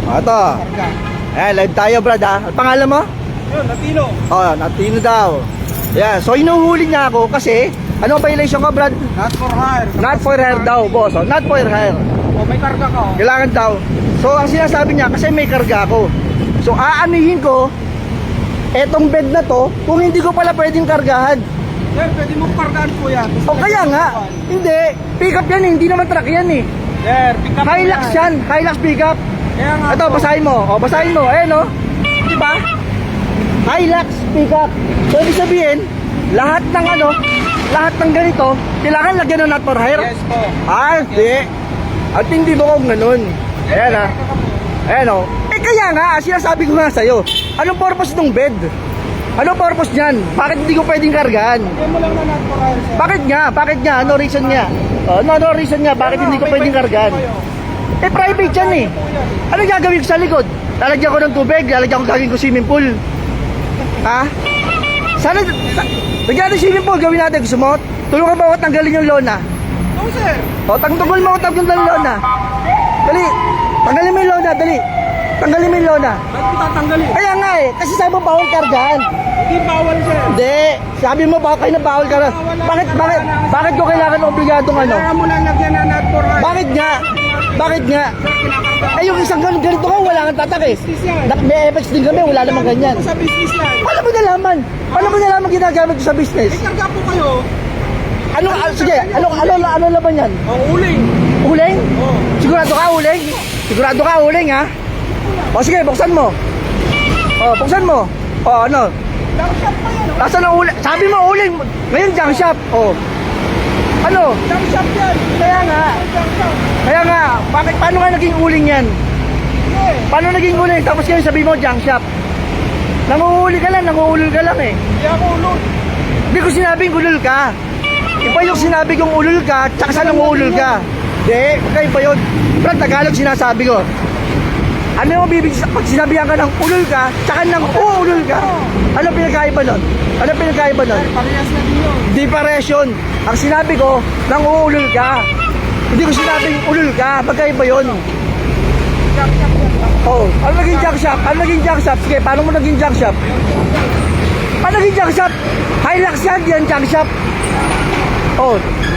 Ito. Live tayo, brad, ha? Ang pangalan mo? Yun, Natino. Oh, Natino daw. Yeah, so inuhuli niya ako kasi ano ang violation ko, brad? Not for hire. Not for hire daw, boss. Oh, not for hire. O, may karga ka. Kailangan daw. So ang sinasabi niya kasi may karga ako. So aanihin ko etong bed na to kung hindi ko pala pwedeng kargahan. Sir, pwede mong kargaan po yan. O kaya nga, hindi. Pick up yan eh, hindi naman truck yan eh. Sir, pick up Hilux yan, Hilux pick up. Kaya nga Ito, po. basahin mo. O, basahin mo. Ayan o. Diba? Hilux pick up. So ibig sabihin, lahat ng ano, lahat ng ganito, kailangan lagyan ng not for hire. Yes po. Hindi. At hindi mo kung ganun. Ayan ha. Ayan o. Eh kaya nga, sinasabi ko nga sa'yo, anong purpose ng bed? Anong purpose niyan? Bakit hindi ko pwedeng kargahan? Hindi mo lang na not for hire, sir. Bakit nga? Bakit nga? Ano reason niya? No reason niya, bakit hindi ko pwedeng kargahan? Eh private yan eh. Ano gagawin ko sa likod? Lalagyan ko ng tubig, lalagyan ko gagawin ko swimming pool. Ha? Sana, lagyan natin swimming pool, gawin natin. Gusto mo? Tulungan mo ako tanggalin yung lona. No, sir. O, tanggal mo ako tanggalin yung lona. Dali, tanggalin mo yung lona, dali. Tanggalin mo yung lona. Ba't ko tatanggalin? Kaya nga eh, kasi sabi mo bawal kargahan. Hindi bawal, sir. Hindi, sabi mo bawal kayo na bawal kargahan. Bakit ko kailangan obligadong ano? Kailangan mo lang lagyan na not for hire. Bakit nga? Bakit nga? Kinakarga. Eh yung isang ganito nga, wala kang tatak eh. Business yan. May FX din kami, wala namang ganyan. Sa business yan. Paano mo nalaman? Paano mo nalaman ginagamit ko sa business? May karga po kayo. Sige, ano laban yan? O, uling. Uling? O. Sigurado ka uling? Sigurado ka uling ha? O sige, buksan mo. O, buksan mo. O, ano? Junk shop pa yan. Nasaan ang uling? Sabi mo uling. Ngayon junk shop. O. Ano? Junk shop yan. Kaya nga. Junk shop. Kaya nga, paano nga naging uling yan? Sige. Paano naging uling? Tapos ngayon sabi mo junk shop. Nanguhuli ka lang eh. Hindi ako ulod. Hindi ko sinabing ulul ka. Iba yung sinabi kong ulul ka, tsaka sa nanguulul ka. Hindi, iba yun. Pero Tagalog sinasabi ko. Ano yung bibig pag sinabihan ka ng ulul ka, tsaka ng uulul ka? Ano pinagkaiba nun? Ano pinagkaiba nun? Parehas na din yun. Di pares yun. Ang sinabi ko, nang uulul ka. Hindi ko sinabing ulul ka. Magkaiba yun. Junk shop yan. Oh, ano naging junk shop? Ano naging junk shop? Sige, paano mo naging junk shop? Paano naging junk shop? Hilux yan, di yan junk shop. Oh,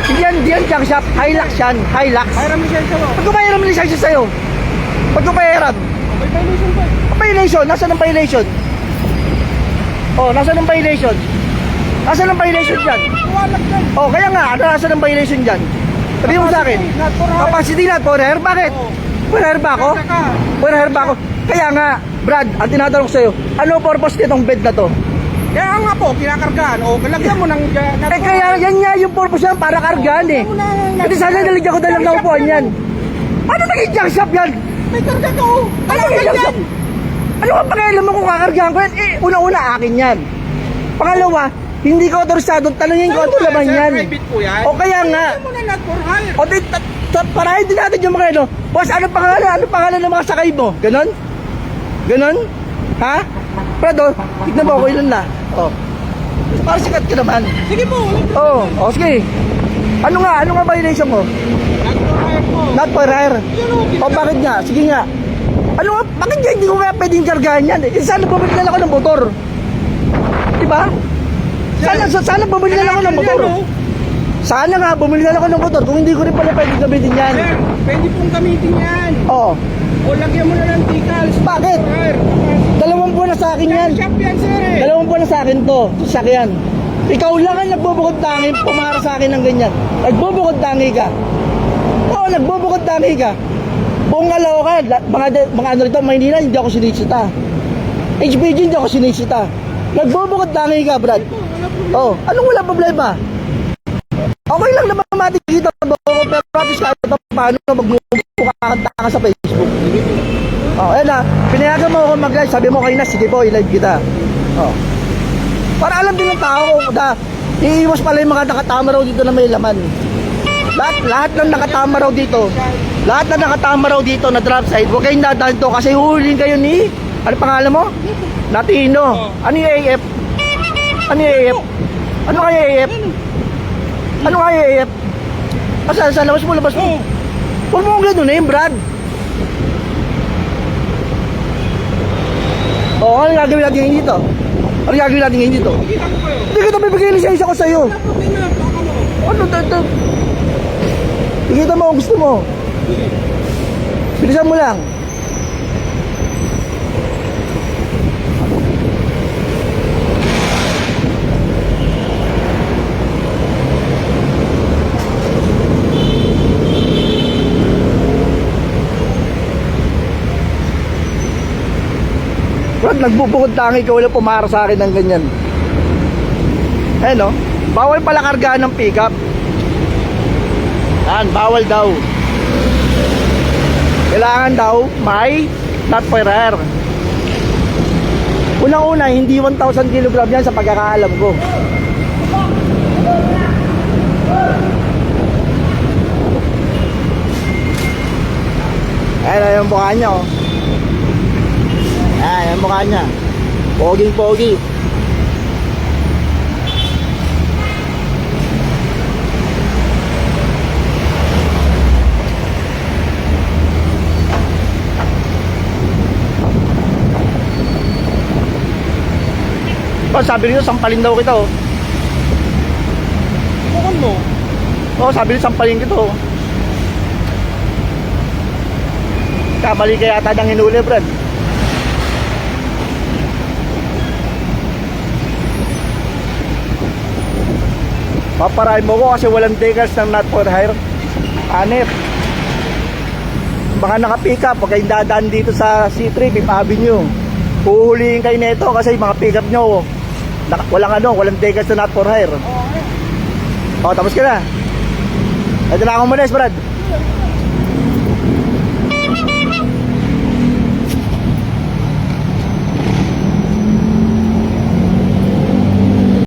hindi yan junk shop. Hilux yan, Hilux. Mayroon mo siya mo. Pag kumahiram ng lisensya sa'yo, pag kumahiram, May violation pa. violation, nasaan ang violation? Oh, nasaan ang violation? Nasaan ang violation dyan? Tuwalag dyan. Oh, kaya nga, ano nasaan ang violation dyan? Sabihin mo sa akin. Not for hire. Capacity not for hire? Bakit? Oo. For hire ba ako? Karga ka. For hire ba ako? Kaya nga, Brad, ang tinatanong sa'yo, ano purpose nitong bed na to? Kaya nga po, kinakargaan. O, lagyan mo ng... Eh kaya yan nga yung purpose yan, para kargaan eh. Kasi sana naligyan ko na lang na upuan yan. Ano naging junk shop yan? May karga ka o. Ano naging junk shop? Ano ang pakialam mo kung kakargahan ko yan? Eh, una-una akin yan. Pangalawa, hindi ko autorisado. Tanungin ko ano laman yan. Private po yan. O kaya nga. Lagyan mo na not for hire. O di, parahin din natin yung mga ano. Boss, ano pangalan? Ano pangalan ng mga sakay mo? Ganon? Ganon? Ha? Prado, tignan mo ako ilan na. O. Parang sikat ka naman. Sige po. Oo, o sige. Ano nga violation mo? Not for hire po. Not for hire. Yan o. O bakit nga? Sige nga. Ano nga, bakit nga hindi ko kaya pwedeng kargahan yan? Eh, sana bumili na lang ako ng motor. Diba? Sana bumili na lang ako ng motor. Sana nga, bumili na lang ako ng motor kung hindi ko rin pala pwedeng gamitin yan. Sir, pwede pong gamitin yan. Oo. O, lagyan mo na ng decals. Bakit? Not for hire. 2 buwan na sa akin yan. Junk shop yan, sir eh. 2 buwan na sa akin to. Sasakyan. Ikaw lang ang nagbubukod tangi, pumara sa akin ng ganyan. Nagbubukod tangi ka. Oo, nagbubukod tangi ka. Buong Caloocan, mga ano rito, Maynila, hindi ako sinisita. HPG, hindi ako sinisita. Nagbubukod tangi ka, Brad. Oh, anong wala problema? Okay lang naman matikita mo, pero practice kahit pa paano magmumukha ka sa Facebook. Oh, ayan na, pinayagan mo ako mag-live, sabi mo kayo na, sige po, i-live kita. Oh. Para alam din ng tao kung iiwas pala yung mga nakatama raw dito na may laman. Lahat ng nakatama raw dito. Lahat na nakatama raw dito na drop side. Huwag kayong dadaan to kasi huhuling kayo ni... Ano pangalan mo? Natino. Ano yung AF? Ano yung AF? Ano kaya AF? Ano kaya AF? Sa labas mo, labas mo. Huwag mo kong gano'n eh, Brad. gagawin natin ngayon dito? Ano gagawin natin ngayon dito? Kita ko kayo. Hindi kita bibigay ng lisensya ko sa'yo. Wala problema. Baka mo. Ano dito? Ikita mo kung gusto mo. Bilisan mo lang. Brad, nagbubukod tangi ka, wala pumara sa akin ng ganyan. Eh no, bawal pala kargaan ng pickup. Yan, bawal daw. Kailangan daw may not for air. Unang-una, hindi 1,000 kg yan sa pagkakaalam ko. Ayan, yung mukha niya, oh. Ayan, yung mukha niya. Poging-pogi. Oh, sabi nito, sampalin daw kita, oh. Bukod mo. Oh, sabi nito, sampalin kita, oh. Kamali kaya yata ng hinuli, Brad. Paparahin mo ko kasi walang decals ng not for hire. Hanep. Baka naka-pick up, huwag kayong dadaan dito sa C3, Fifth Avenue. Puhulihin kayo nito kasi mga pick up nyo, walang decals na not for hire. Oh, tapos ka na. Ito na akong manes, Brad.